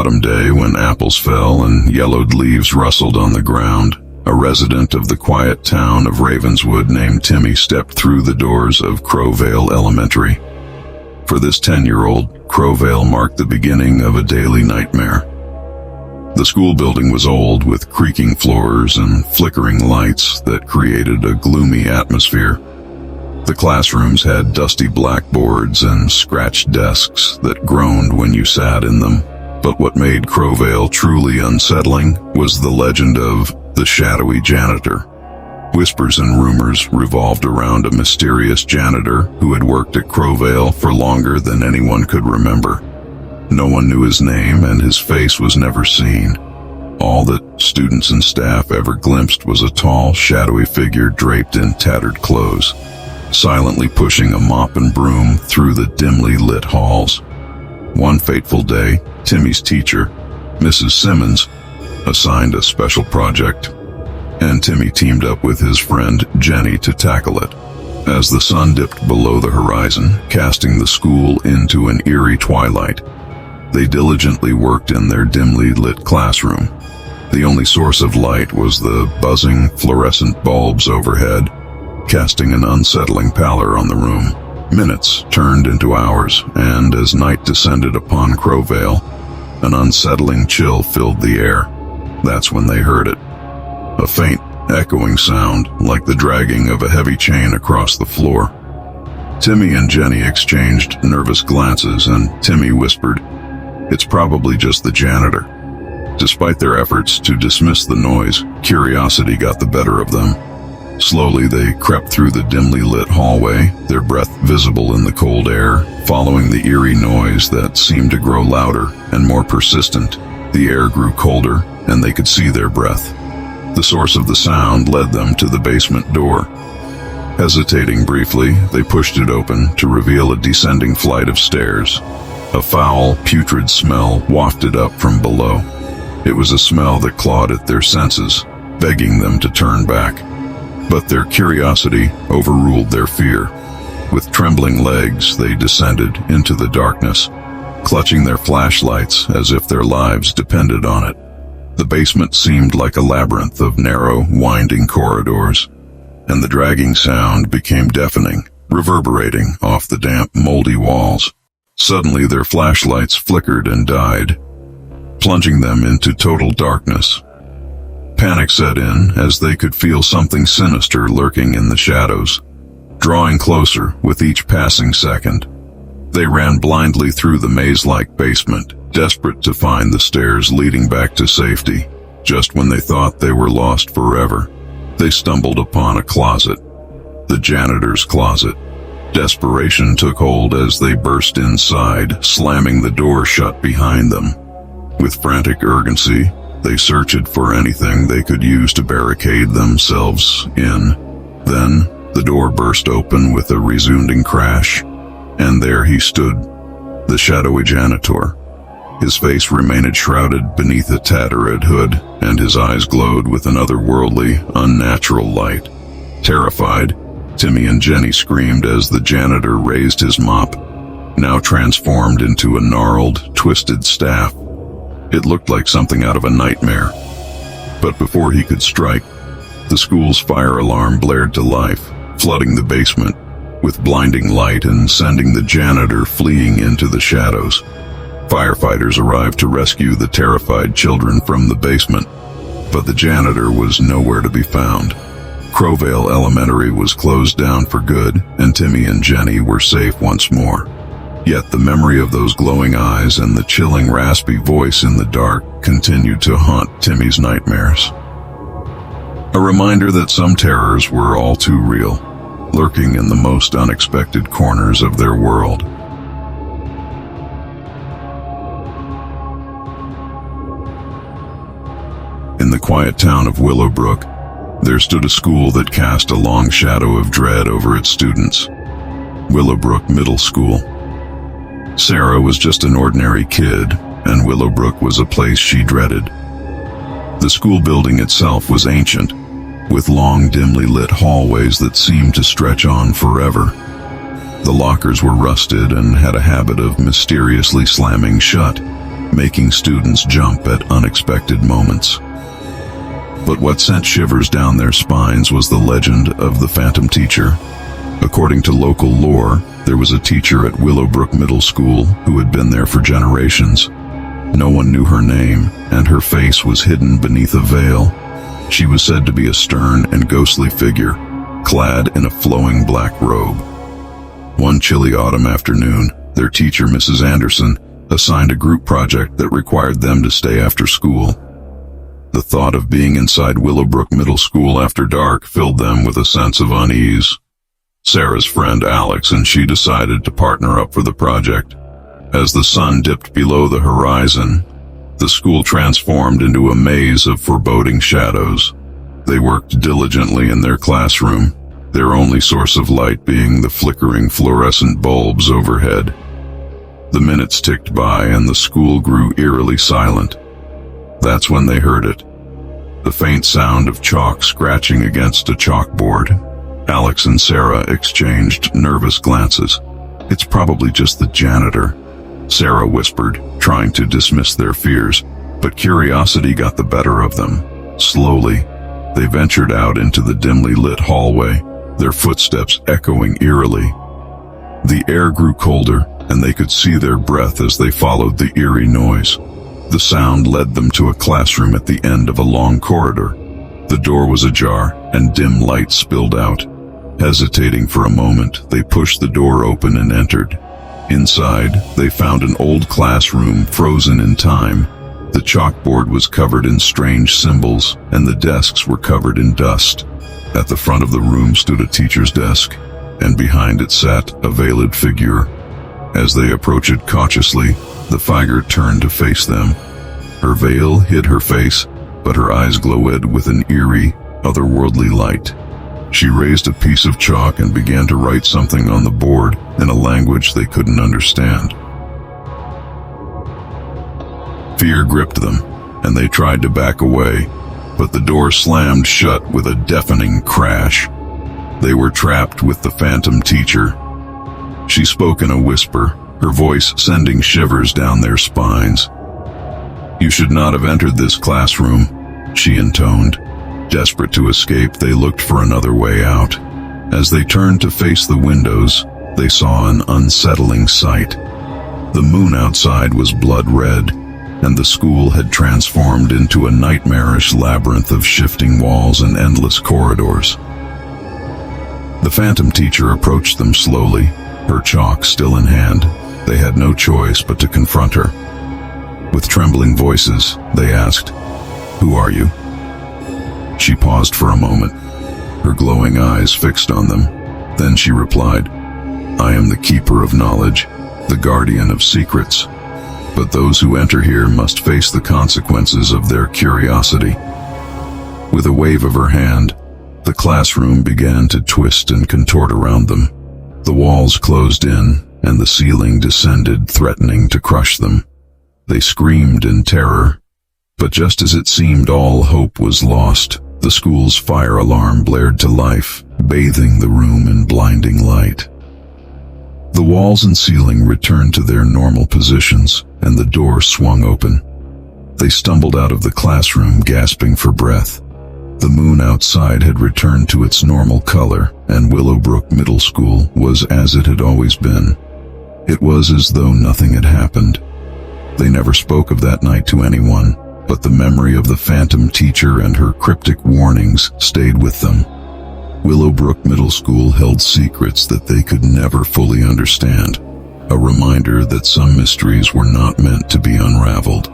autumn day when apples fell and yellowed leaves rustled on the ground, a resident of the quiet town of Ravenswood named Timmy stepped through the doors of Crowvale Elementary. For this 10-year-old, Crowvale marked the beginning of a daily nightmare. The school building was old, with creaking floors and flickering lights that created a gloomy atmosphere. The classrooms had dusty blackboards and scratched desks that groaned when you sat in them. But what made Crowvale truly unsettling was the legend of the shadowy janitor. Whispers and rumors revolved around a mysterious janitor who had worked at Crowvale for longer than anyone could remember. No one knew his name, and his face was never seen. All that students and staff ever glimpsed was a tall, shadowy figure draped in tattered clothes, silently pushing a mop and broom through the dimly lit halls. One fateful day, Timmy's teacher, Mrs. Simmons, assigned a special project, and Timmy teamed up with his friend Jenny to tackle it. As the sun dipped below the horizon, casting the school into an eerie twilight, they diligently worked in their dimly lit classroom. The only source of light was the buzzing fluorescent bulbs overhead, casting an unsettling pallor on the room. Minutes turned into hours, and as night descended upon Crowvale, an unsettling chill filled the air. That's when they heard it. A faint, echoing sound, like the dragging of a heavy chain across the floor. Timmy and Jenny exchanged nervous glances, and Timmy whispered, "It's probably just the janitor." Despite their efforts to dismiss the noise, curiosity got the better of them. Slowly they crept through the dimly lit hallway, their breath visible in the cold air, following the eerie noise that seemed to grow louder and more persistent. The air grew colder, and they could see their breath. The source of the sound led them to the basement door. Hesitating briefly, they pushed it open to reveal a descending flight of stairs. A foul, putrid smell wafted up from below. It was a smell that clawed at their senses, begging them to turn back. But their curiosity overruled their fear. With trembling legs, they descended into the darkness, clutching their flashlights as if their lives depended on it. The basement seemed like a labyrinth of narrow, winding corridors, and the dragging sound became deafening, reverberating off the damp, moldy walls. Suddenly their flashlights flickered and died, plunging them into total darkness. Panic set in as they could feel something sinister lurking in the shadows, drawing closer with each passing second. They ran blindly through the maze-like basement, desperate to find the stairs leading back to safety. Just when they thought they were lost forever, they stumbled upon a closet, the janitor's closet. Desperation took hold as they burst inside, slamming the door shut behind them. With frantic urgency, they searched for anything they could use to barricade themselves in. Then, the door burst open with a resounding crash, and there he stood, the shadowy janitor. His face remained shrouded beneath a tattered hood, and his eyes glowed with an otherworldly, unnatural light. Terrified, Timmy and Jenny screamed as the janitor raised his mop, now transformed into a gnarled, twisted staff. It looked like something out of a nightmare. But before he could strike, the school's fire alarm blared to life, flooding the basement with blinding light and sending the janitor fleeing into the shadows. Firefighters arrived to rescue the terrified children from the basement, but the janitor was nowhere to be found. Crowvale Elementary was closed down for good, and Timmy and Jenny were safe once more. Yet the memory of those glowing eyes and the chilling, raspy voice in the dark continued to haunt Timmy's nightmares. A reminder that some terrors were all too real, lurking in the most unexpected corners of their world. In the quiet town of Willowbrook, there stood a school that cast a long shadow of dread over its students. Willowbrook Middle School. Sarah was just an ordinary kid, and Willowbrook was a place she dreaded. The school building itself was ancient, with long, dimly lit hallways that seemed to stretch on forever. The lockers were rusted and had a habit of mysteriously slamming shut, making students jump at unexpected moments. But what sent shivers down their spines was the legend of the Phantom Teacher. According to local lore, there was a teacher at Willowbrook Middle School who had been there for generations. No one knew her name, and her face was hidden beneath a veil. She was said to be a stern and ghostly figure, clad in a flowing black robe. One chilly autumn afternoon, their teacher, Mrs. Anderson, assigned a group project that required them to stay after school. The thought of being inside Willowbrook Middle School after dark filled them with a sense of unease. Sarah's friend Alex and she decided to partner up for the project. As the sun dipped below the horizon, the school transformed into a maze of foreboding shadows. They worked diligently in their classroom, their only source of light being the flickering fluorescent bulbs overhead. The minutes ticked by and the school grew eerily silent. That's when they heard it. The faint sound of chalk scratching against a chalkboard. Alex and Sarah exchanged nervous glances. "It's probably just the janitor," Sarah whispered, trying to dismiss their fears, but curiosity got the better of them. Slowly, they ventured out into the dimly lit hallway, their footsteps echoing eerily. The air grew colder, and they could see their breath as they followed the eerie noise. The sound led them to a classroom at the end of a long corridor. The door was ajar, and dim light spilled out. Hesitating for a moment, they pushed the door open and entered. Inside, they found an old classroom frozen in time. The chalkboard was covered in strange symbols, and the desks were covered in dust. At the front of the room stood a teacher's desk, and behind it sat a veiled figure. As they approached it cautiously, the figure turned to face them. Her veil hid her face, but her eyes glowed with an eerie, otherworldly light. She raised a piece of chalk and began to write something on the board in a language they couldn't understand. Fear gripped them, and they tried to back away, but the door slammed shut with a deafening crash. They were trapped with the Phantom Teacher. She spoke in a whisper, her voice sending shivers down their spines. "You should not have entered this classroom," she intoned. Desperate to escape, they looked for another way out. As they turned to face the windows, they saw an unsettling sight. The moon outside was blood red, and the school had transformed into a nightmarish labyrinth of shifting walls and endless corridors. The Phantom Teacher approached them slowly, her chalk still in hand. They had no choice but to confront her. With trembling voices, they asked, "Who are you?" She paused for a moment, her glowing eyes fixed on them. Then she replied, "I am the keeper of knowledge, the guardian of secrets. But those who enter here must face the consequences of their curiosity." With a wave of her hand, the classroom began to twist and contort around them. The walls closed in, and the ceiling descended, threatening to crush them. They screamed in terror. But just as it seemed all hope was lost, the school's fire alarm blared to life, bathing the room in blinding light. The walls and ceiling returned to their normal positions, and the door swung open. They stumbled out of the classroom, gasping for breath. The moon outside had returned to its normal color, and Willowbrook Middle School was as it had always been. It was as though nothing had happened. They never spoke of that night to anyone, but the memory of the Phantom Teacher and her cryptic warnings stayed with them. Willowbrook Middle School held secrets that they could never fully understand, a reminder that some mysteries were not meant to be unraveled.